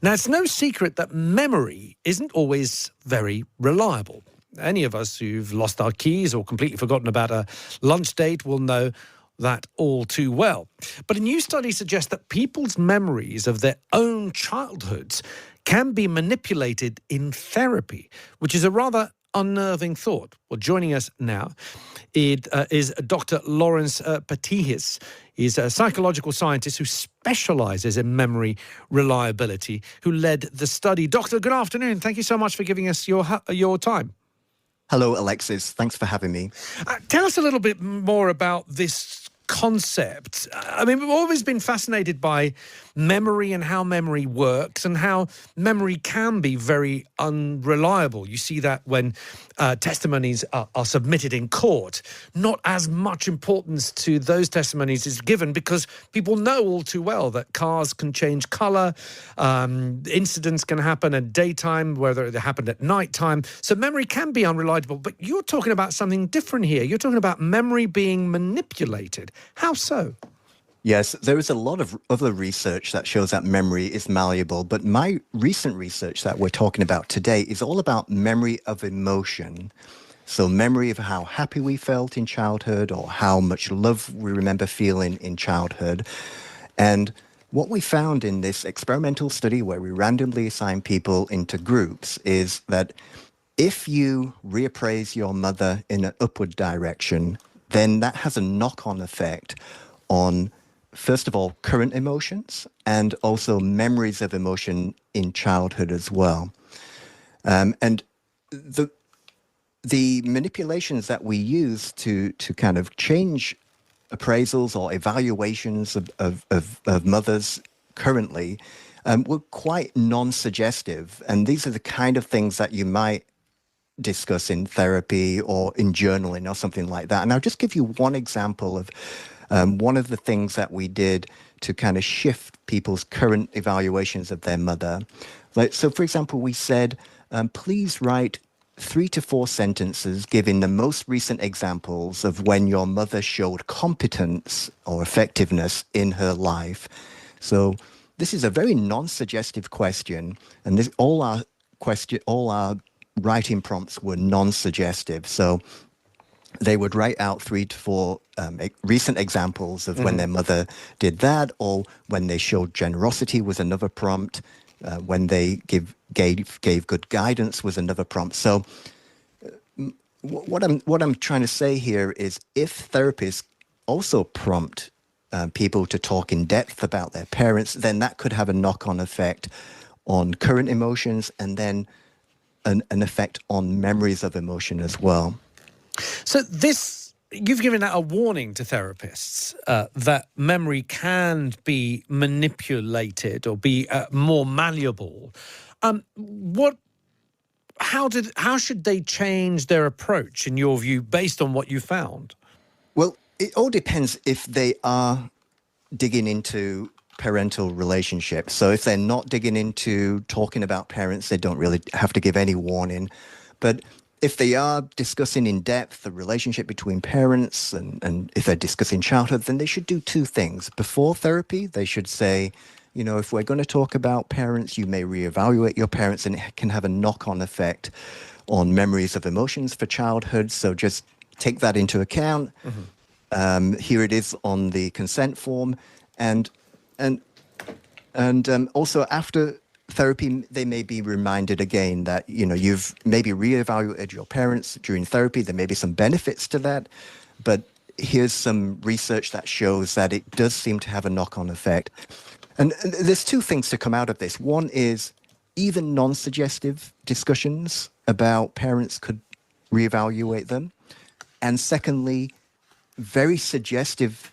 Now, it's no secret that memory isn't always very reliable. Any of us who've lost our keys or completely forgotten about a lunch date will know that all too well. But a new study suggests that people's memories of their own childhoods can be manipulated in therapy, which is a rather unnerving thought. Well, joining us now is Dr. Lawrence Patihis. He's a psychological scientist who specialises in memory reliability, who led the study. Doctor, good afternoon. Thank you so much for giving us your time. Hello, Alexis. Thanks for having me. Tell us a little bit more about this concept. I mean, we've always been fascinated by memory and how memory works and how memory can be very unreliable. You see that when testimonies are submitted in court. Not as much importance to those testimonies is given because people know all too well that cars can change colour, incidents can happen at daytime, whether they happened at nighttime. So memory can be unreliable, but you're talking about something different here. You're talking about memory being manipulated. How so? Yes, there is a lot of other research that shows that memory is malleable, but my recent research that we're talking about today is all about memory of emotion. So memory of how happy we felt in childhood or how much love we remember feeling in childhood. And what we found in this experimental study where we randomly assign people into groups is that if you reappraise your mother in an upward direction, then that has a knock-on effect on, first of all, current emotions and also memories of emotion in childhood as well. And the manipulations that we use to kind of change appraisals or evaluations of mothers currently were quite non-suggestive. And these are the kind of things that you might discuss in therapy or in journaling or something like that. And I'll just give you one example of one of the things that we did to kind of shift people's current evaluations of their mother. So, for example, we said, please write 3 to 4 sentences giving the most recent examples of when your mother showed competence or effectiveness in her life. So this is a very non-suggestive question, and all our writing prompts were non-suggestive. So they would write out 3 to 4 recent examples of when their mother did that, or when they showed generosity was another prompt. When they gave good guidance was another prompt. So what I'm trying to say here is, if therapists also prompt people to talk in depth about their parents, then that could have a knock-on effect on current emotions and then an effect on memories of emotion as well. So you've given out a warning to therapists that memory can be manipulated or be more malleable. How should they change their approach, in your view, based on what you found? Well, it all depends if they are digging into parental relationships. So if they're not digging into talking about parents, they don't really have to give any warning. But if they are discussing in depth the relationship between parents and if they're discussing childhood, then they should do 2 things. Before therapy, they should say, if we're going to talk about parents, you may reevaluate your parents, and it can have a knock-on effect on memories of emotions for childhood. So just take that into account. Here it is on the consent form. And also after therapy, they may be reminded again that, you've maybe reevaluated your parents during therapy. There may be some benefits to that, but here's some research that shows that it does seem to have a knock-on effect. And there's 2 things to come out of this. One is even non-suggestive discussions about parents could reevaluate them. And secondly, very suggestive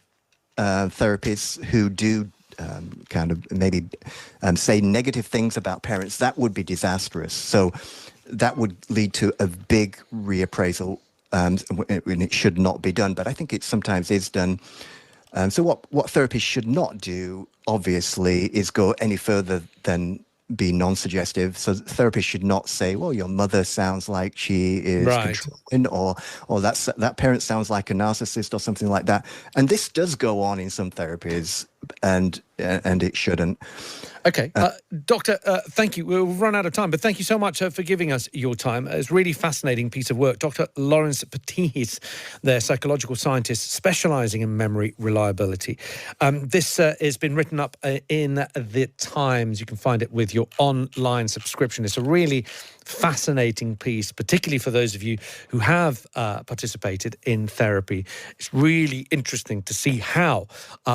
therapists who do kind of maybe say negative things about parents, that would be disastrous. So that would lead to a big reappraisal, and it should not be done. But I think it sometimes is done. So what therapists should not do, obviously, is go any further than be non-suggestive. So therapists should not say, well, your mother sounds like she is controlling, or that parent sounds like a narcissist or something like that. And this does go on in some therapies. and it shouldn't. Okay. Doctor, thank you. We'll run out of time, but thank you so much for giving us your time. It's a really fascinating piece of work. Dr. Lawrence Patihis, their psychological scientist specialising in memory reliability. This has been written up in The Times. You can find it with your online subscription. It's a really fascinating piece, particularly for those of you who have participated in therapy. It's really interesting to see how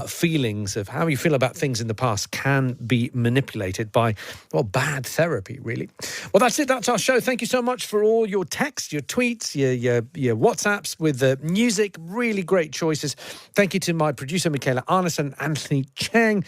feelings of how you feel about things in the past can be manipulated by, well, bad therapy, really. Well, that's it. That's our show. Thank you so much for all your texts, your tweets, your WhatsApps with the music. Really great choices. Thank you to my producer, Micaela, Arneson, Anthony Chang,